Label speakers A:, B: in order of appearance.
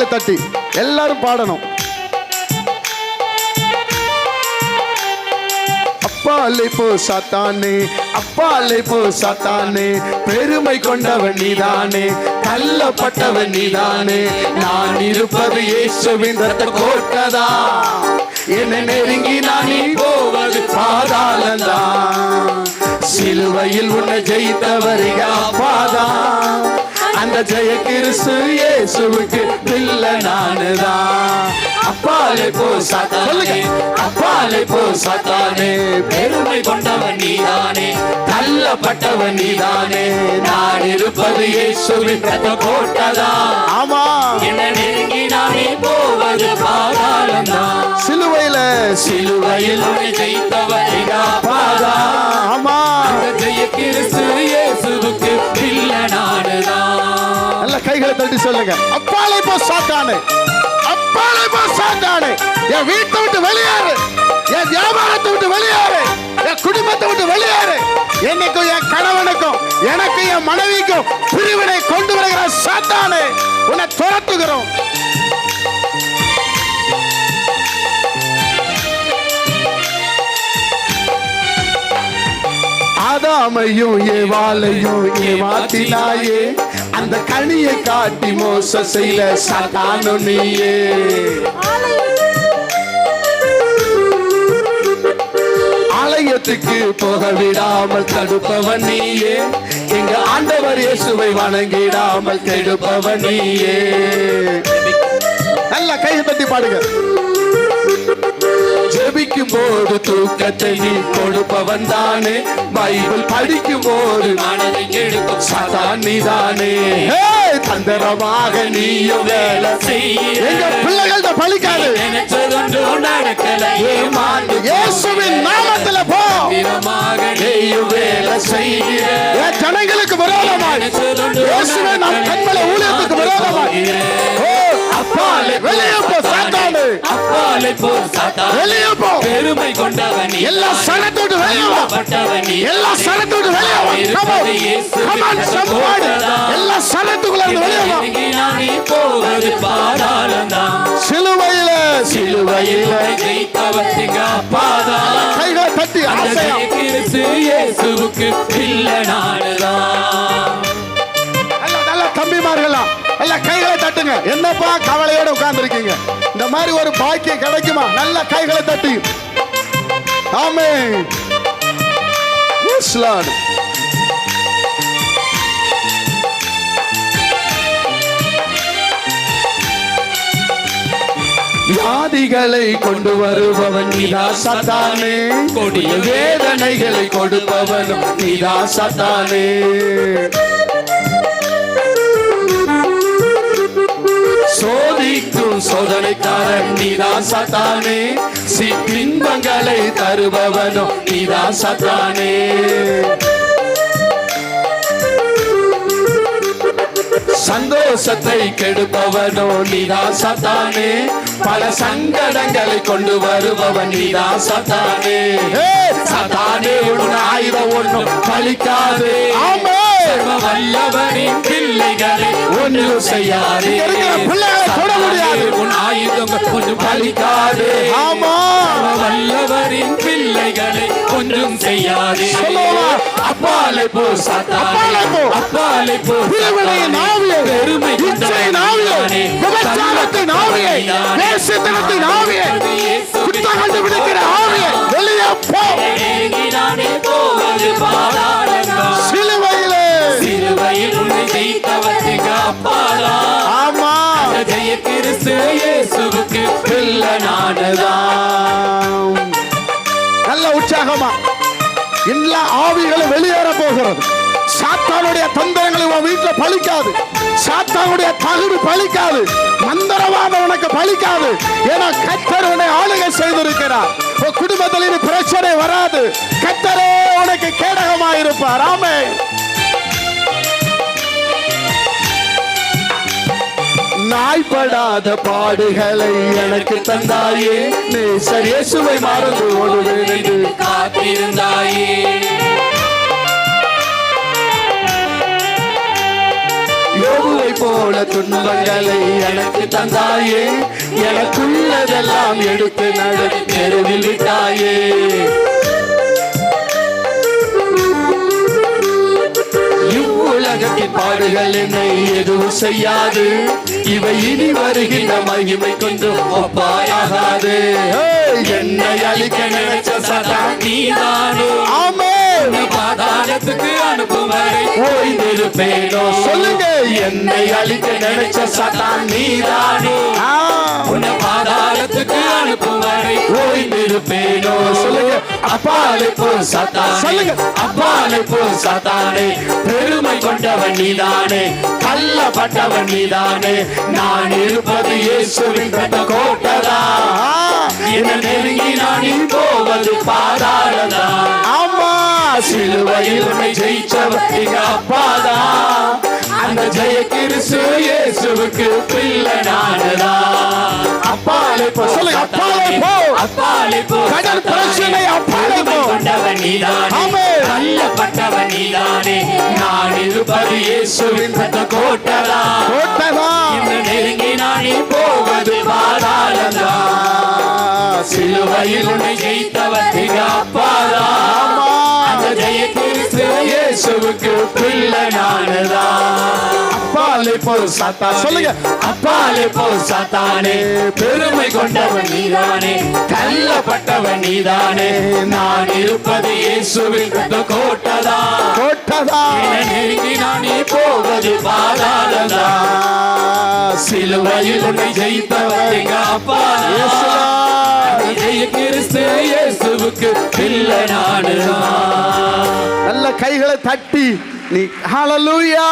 A: கைகளை தட்டி எல்லாரும் பாடணும். அப்பாலே போ சாத்தானே, அப்பாலே போ சாத்தானே, பெருமை கொண்டவன் நீதானே, தள்ளப்பட்டவன் நீதானே, நான் இருப்பது இயேசுவின் ரத்த கோட்டதா, என்னை நெருங்கி நான் நீ போவது பாதாளந்தான், சிலுவையில் உன்னை ஜெயித்தவர் அப்பாதா, அந்த ஜெய கிறிஸ்து இயேசுவுக்கு பிள்ளை நானுதான். அப்பாலே போ சாத்தானே, அப்பாலே போ சாத்தானே, பெருமை கொண்டவன் நீதானே, தள்ளப்பட்டவன் நீதானே, நான் இருப்பது இயேசுவின் ரத்த கோட்டதா, ஆமா, என்னை நெருங்கி நானே போவது பாதாளந்தான், சிலுவையில சிலுவையில் உன்னை ஜெயித்தவர் அப்பாதா, ஆமா, அந்த ஜெய கிறிஸ்து இயேசுவுக்கு பிள்ளை நானுதான். நல்ல கைகளை தட்டி சொல்லுங்க. அப்பாலே போ சாத்தானே, அப்பாலே போ சாத்தானே, என் வீட்டை விட்டு வெளியேறு, என் வியாபாரத்தை விட்டு வெளியேறு, என் குடும்பத்தை விட்டு வெளியேறு, என்னைக்கும் என் கணவனுக்கும் எனக்கு என் மனைவிக்கும் பிரிவினை கொண்டு வருகிற சாத்தானே, உன்னை துரத்துகிறோம். ஆதாமையும் ஏவாளையும் ஏமாத்தினாயே, அந்த கனியை காட்டி மோச செய்த சாத்தானு நீயே, ஆலயத்துக்கு போக விடாமல் தடுப்பவன் நீயே, எங்க ஆண்டவர் இயேசுவை வணங்கிடாமல் கெடுப்பவன் நீயே. நல்ல கையை தட்டி பாடுங்க. ஜெபிக்கும் போது தூக்கத்தை நீ கொடுப்பவன் தானே, பைபிள் படிக்கும் போது மனதை கெடுக்கும் சாத்தான் நீதானே, தந்திரமாக நீயும் வேலை செய்ய, எங்க பிள்ளைகள பலிக்காது, இயேசுவின் நாமத்துல போ, நீயும் வேலை செய்ய, ஜனங்களுக்கு விரோதமாக இயேசுவை நம் கண்மலை ஊழியத்துக்கு விரோதமாக, அப்பாலே வெளியே போ சாத்தானே, அப்பாலே போ சாத்தானே, வெளியே போ, பெருமை கொண்டவன் எல்லா சனத்தோடு வெளியே வா, எல்லா சனத்தோடு வெளியே வா, கமான் சம்பாடு, எல்லா சனத்துக்குள்ள வெளியே வா, நீ போவது பாதாளந்தான், சிலுவையில சிலுவையில ஜெயித்தவர் அப்பாதா, கைகளை தட்டி ஆசையா கிறிஸ்து இயேசுவுக்கு பிள்ளை நானுதான். நல்ல தம்பிமார்களா நல்ல கைகளை தட்டுங்க. என்னப்பா கவலையோட உட்கார்ந்து இருக்கீங்க, இந்த மாதிரி ஒரு பாக்கியம் கிடைக்குமா? நல்ல கைகளை தட்டி ஆமென். S Lord. வியாதிகளை கொண்டு வருபவன் நீதா சாத்தானே, கொடிய வேதனைகளை கொடுப்பவனும் நீதா சாத்தானே, சோதிக்கும் சோதனைக்காரன் நீதா சாத்தானே, சிற்றின்பங்களை தருபவனும் நீதா சாத்தானே, சந்தோஷத்தை கெடுப்பவனோ நீதா சாத்தானே, பல சங்கடங்களை கொண்டு வருபவன் நீதா சாத்தானே, சாத்தானே உன் ஆயுதம் ஒன்றும் பலிக்காது, வல்லவரின் பிள்ளைகளை ஒன்றும் செய்யாது, உன் ஆயுதம் ஒன்றும் பலிக்காது, வல்லவரின் பிள்ளைகளை ஒன்றும் செய்யாது, அப்பாலே போ சாத்தானே, அப்பாலே போ பெருமை நாவியே, விபச்சாரத்தின் ஆவியை, நேசத்தின் ஆவியை, குற்றம் கண்டுபிடிக்கிற ஆவியை வெளியே போ, நானே போவது பாதாளந்தான், சிலுவையிலே சிலுவையில் உன்னை ஜெயித்தவர் அப்பாதா, ஆமா, ஜெய கிறிஸ்து இயேசுவுக்கு பிள்ளை நானுதான். நல்ல உற்சாகமா எல்லா ஆவிகளும் வெளியேற போகிறது. சாத்தானுடைய தந்திரங்களை உன் வீட்டுல பலிக்காது, சாத்தானுடைய தகுதி பலிக்காது, மந்திரவாதம் உனக்கு பலிக்காது. ஏன்னா கர்த்தர் உன்னை ஆளுகை செய்திருக்கிறார். உன் குடும்பத்தில் இனி பிரச்சனை வராது. கர்த்தரே உனக்கு கேடகமாயிருப்பார். ஆமென். நாய்படாத பாடுகளை எனக்கு தந்தாயே, நேசர் இயேசுவை மறந்து ஓடுவேன் என்று காத்திருந்தாயே, யோபுவை போல துன்பங்களை எனக்கு தந்தாயே, எனக்குள்ளதெல்லாம் எடுத்து நடத்தி தெருவில் விட்டாயே. இவ்வுலகத்தின் பாடுகள் என்னை எதுவும் செய்யாது, இவை இனி வருகின்ற மகிமை கொண்டும் ஒப்பாயாகாது. என்னை அழிக்க நினைச்ச சாத்தான் நீதானோ, பாதாளத்துக்கு அனுப்பும் வரை ஓய்ந்திருப்பேனோ. சொல்லுங்க, என்னை அழிக்க நினைச்ச சாத்தான் நீதானோ, உன்னை பாதாளத்துக்கு அனுப்பும் வரை ஓய்ந்திருப்பேனோ. சொல்லுங்க, அப்பாலே போ சாத்தான், சொல்லுங்க அப்பாலே போ சாத்தானே, பெருமை கொண்டவன் நீதானே, தள்ளப்பட்டவன் நீதானே, நான் இருப்பது இயேசுவின் கோட்டதா, என்ன நெருங்கி நான் போவது பாதாளதா. ஆமா, சிலுவையில் உன்னை ஜெயிச்சவர் எங்க அப்பாதா, அந்த ஜெய கிறிஸ்து இயேசுவுக்கு பிள்ளை நானதா. அப்பாலே போ, சொல்லுங்க அப்பாலே போ, அப்பாலே போ, கடல் பிரச்சனை அப்பாலே போ, கொண்டவன் நீதானே, தள்ளப்பட்டவன் நீதானே, நான் இருப்பது இயேசுவின் கோட்டதா, கோட்டதா, இந்த நெருங்கி நானே போவது பாதாளதா. சிலுவையில் உன்னை ஜெயித்தவர் எங்க அப்பாதா, அந்த ஜெய கிறிஸ்து இயேசுவுக்கு பிள்ளை நானதா. அப்பாலே போ சாத்தான், சொல்லுங்க அப்பாலே போ சாத்தானே, பெருமை கொண்டவன் நீதானே, தள்ளப்பட்டவன் நீதானே, நான் இருப்பது இயேசுவின் கோட்டதா, கோட்டதா, நெருங்கி நானே போவது பாதாளதா. சிலுவையில் உன்னை ஜெயித்தவர் எங்க அப்பாதா, ஜெய கிறிஸ்து இயேசுவுக்கு பிள்ளை நானதா. நல்ல கைகளை தட்டி நீ ஹல்லேலூயா.